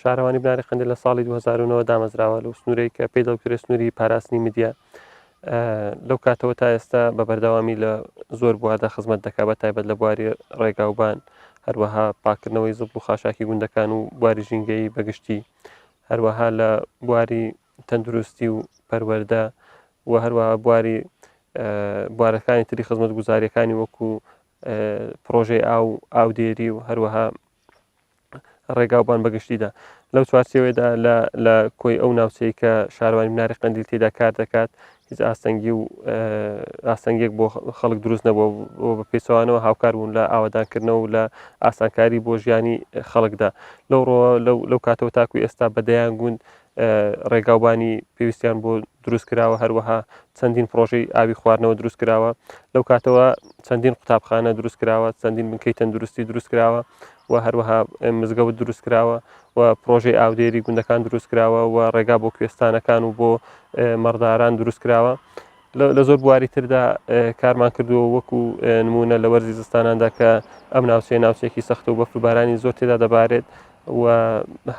شارەوانی بناری قەندیل لە ساڵی 2009 دامەزراوە لەو سنوورەی کە پێی دەڵکرێت سنووری پاراستنی میدیە. لەو کاتەوە تا ئێستا بە بەردەوامی لە زۆر بواردا خزمەت دەکات بە تایبەت لە بواری ڕێگاوبان، هەروەها پاکردنەوەی زبڵ و خاشاکی گوندەکان و بواری ژینگەی بەگشتی، هەروەها لە بواری تەندروستی و پەروەردە و هەروەها بوارەکانی تری خزمەت گوزاریەکانی وەکو پرۆژەی ئاودێری و هەروەها ڕێگاوبان بەگشتیدا. لەو چوارچێوەیەدا لە کۆی ئەو ناوچەی کە شارەوانی بناری قەندیل تێدا کار دەکات هیچ ئاستەنگێک بۆ خەڵک دروست نەبووە بە پێچەوانەوە هاوکار بوون لە ئاوادانکردنەوە و لە ئاسانکاری بۆ ژیانی خەڵکدا. لەو کاتەوە تاکوی ئێستا بەدەیان گوند ڕێگاوبانی پێویستیان بۆ دروست کراوە، هەروەها چەندین پرۆژەی ئاوی خواردنەوە دروست کراوە. لەو کاتەوە چەندین قوتابخانە دروست کراوە، چەندین بنکەی تەندروستی دروست کراوە و هەروەها مزگەوت دروست کراوە و پرۆژەی ئاودێری گوندەکان دروست کراوە و ڕێگا بۆ کوێستانەکان و بۆ مەڕداران دروست کراوە. لە زۆر بواری تردا کارمان کردووە وەکو نمونە لە وەرزی زستاناندا کە ئەم ناوچەیەکی سەختە و بەفربارانی زۆر تێدا دەبارێت و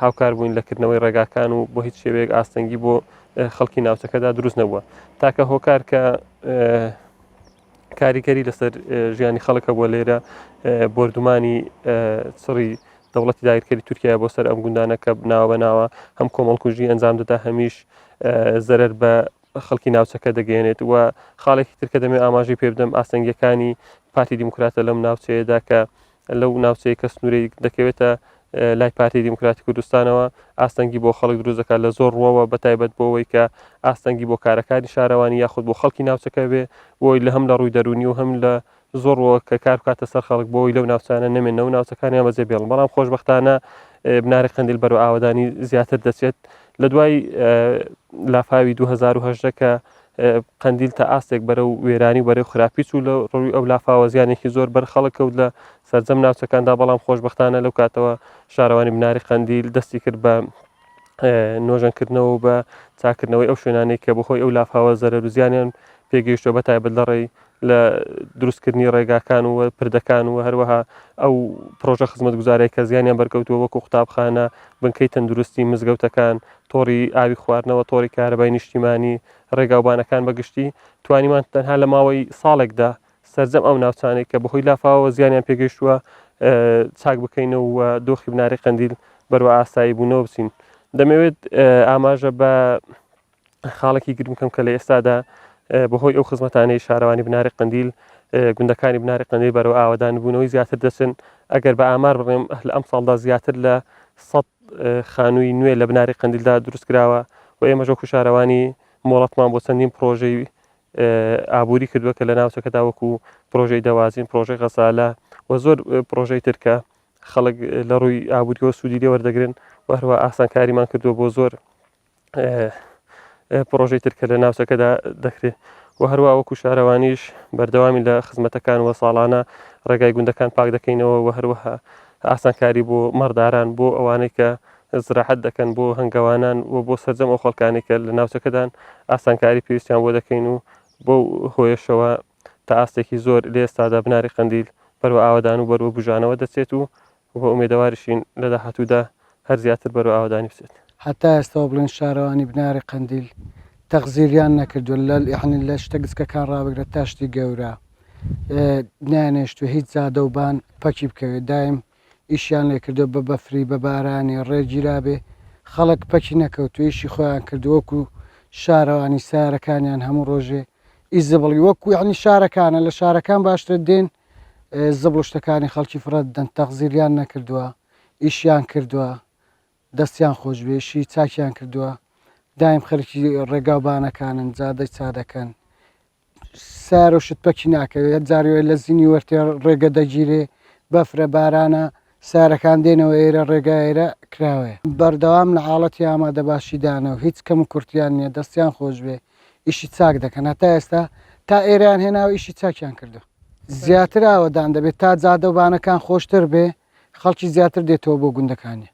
هاوکار بووین لەکردنەوەی ڕێگاکان و بۆ هیچ شێوەیەک ئاستەنگی بۆ خەڵکی ناوچەکەدا دروست نەبووە. تاکە هۆکار کە کاریگەری لەسەر ژیانی خەڵکە بۆ لێرە بردومانی چڕی دەوڵەتی داگیرکەری تورکیا بۆ سەر ئەم گوندانە کە ناوە بەناوە هەم کۆمەڵکوژی ئەنجام دەدا، هەمیش زەرەر بە خەڵکی ناوچەکە دەگەێنێت و خاڵێکی ترکە دەمێ ئاماژەی پێ بدەم ئاستەنگیەکانی پارتی دیموکراتە لەم ناوچەیەدا کە لەو ناوچەیە کە سنوورەی دەکەوێتە لای پارتی دیموکراتی کوردستانەوە ئاستەنگی بۆ خەڵک دروست دەکات لە زۆر ڕۆوە بەتایبەت بۆەوەی کە ئاستەنگی بۆ کارەکانی شارەوانی یاخود بۆ خەڵکی ناوچەکە بێ بۆی لە هەم لە ڕووی دەرونی و هەم لە زۆر ڕۆوە کە کار بکاتە سەر خەڵک بۆی لەو ناوچانە نەمێنەوە ناوچەکانیان بەجێ بێڵن. بەڵام خۆشبەختانە بناری قەندیل بەرەو ئاوادانی زیاتر دەچێت. لە دوای لافاوی 2010 کە قەندیل تا ئاستێک بەرەو وێرانی بەرەو خراپی چوو لە ڕووی ئەو لافاوە زیانێکی زۆر بەر خەڵک کەوت لە سەرجەم ناوچەکاندا. بەڵام خۆشبەختانە لەو کاتەوە شارەوانی بناری قەندیل دەستی کرد بە نۆژەنکردنەوە و بە چاکردنەوەی ئەو شوێنانەی کە بەخۆی ئەو لافاوە زەرەر و زیانیان پێگەیشتووە بەتایبەت لە ڕێی لە دروستکردنی ڕێگاکان و پردەکان و هەروەها ئەو پرۆژە خزمەت گوزارەی کە زیانیان بەرکەوتووە وەکو قوتابخانە، بنکەی تەندروستی، مزگەوتەکان، تۆڕی ئاوی خواردنەوە، تۆڕی کارەبای نیشتیمانی، ڕێگاوبانەکان بەگشتی توانیمان تەنها لە ماوەی ساڵێکدا سەرجەم ئەو ناوچانێک کە بەهۆی لافاوە زیانیان پێگەیشتووە چاک بکەینەوە و دۆخی بناری قەندیل بەرەو ئاسایی بوونەوە بچین. دەمەوێت ئاماژە بە خاڵێکی گرم بکەم کە لە ئێستادا بەهۆی ئەو خزمەتانەی شارەوانی بناری قەندیل گوندەکانی بناری قەندیل بەرەو ئاوادان بوونەوەی زیاتر دەچن. ئەگەر بە ئامار بڕێم لە ئەم ساڵدا زیاتر لە 100 خانووی نوێ لە بناری قەندیلدا دروست کراوە و ئێمەش وەکو شارەوانی مۆڵەتمان بۆ چەندین پرۆژەی ئابووری کردووە کە لە ناوچەکەدا وەکو پرۆژەی دەوازین، پرۆژەی غەزالە و زۆر پرۆژەی ترکە خەڵک لە ڕووی ئابووریەوە سوودی لێ وەردەگرن و هەروە ئاسانکاریمان کردووە بۆ زۆر پرۆژەی ترکە لە ناوچەکەدا دەکرێت و هەروە وەکو شارەوانیش بەردەوامی لە خزمەتەکان وە ساڵانە ڕێگای گوندەکان پاک دەکەینەوە و هەروەها ئاسانکاری بۆ مەڕداران، بۆ ئەوانەی کە زراحەت دەکەن، بۆ هەنگەوانان و بۆ سەرجەم ئەو خەڵکانی کە لە ناوچەکەدان ئاسانکاری پێویستیان بۆ دەکەین و بۆ هۆیشەوە تا ئاستێکی زۆر لە ئێستادا بناری قەندیل بەرەو ئاوادان و بەرەو بژانەوە دەچێت و بۆ ئومێدەواریشین لە داهاتوودا هەر زیاتر بەرەو ئاوادانی بچێت. هەتا ئێستا بڵێن شارەوانی بناری قەندیل تەغزیریان نەکردووە لە شتە گچکەکان ڕابگرێت تا شتی گەورە نانێشتوە هیچ زادە و بان پەکی بکەوێت. دایم ئیشیان لێ کردو بە بەفری بە بارانی ڕێگیرابێ خەڵک پەکی نەکەوتو ئیشی خۆیان کردووەکو شارەوانی سارەکانیان هەموو ڕۆژێ ئیزبڵی وەکو یعنی شارەکانە لە شارەکان باشتر دێن زبڵ شتەکانی خەڵکی فرەت دەن تەغزیریان نەکردووە، ئیشیان کردووە، دەستیان خۆشبێشی چاکیان کردووە. دایم خەرکی ڕێگاوبانەکانن جادەی چادەکەن سار و شت پەکی ناکەوێت جاروێ لە زینی وەرتێ ڕێگە دەگیرێ بەفرە بارانە سارەکان دێنەوە ئێرە ڕێگایرە کراوێ بەردەوام لە حاڵەتی ئامادەباشیدانەوە هیچ کەم و کورتیان نییە دەستیان خۆش بێ ئیشی چاک دەکەن هەتا ئێستا تا ئێران هێناوە ئیشی چاکیان کردو. زیاتر ئاوەدان دەبێت تا جادەوبانەکان خۆشتر بێ خەڵکی زیاتر دێتەوە بۆ گوندەکانی.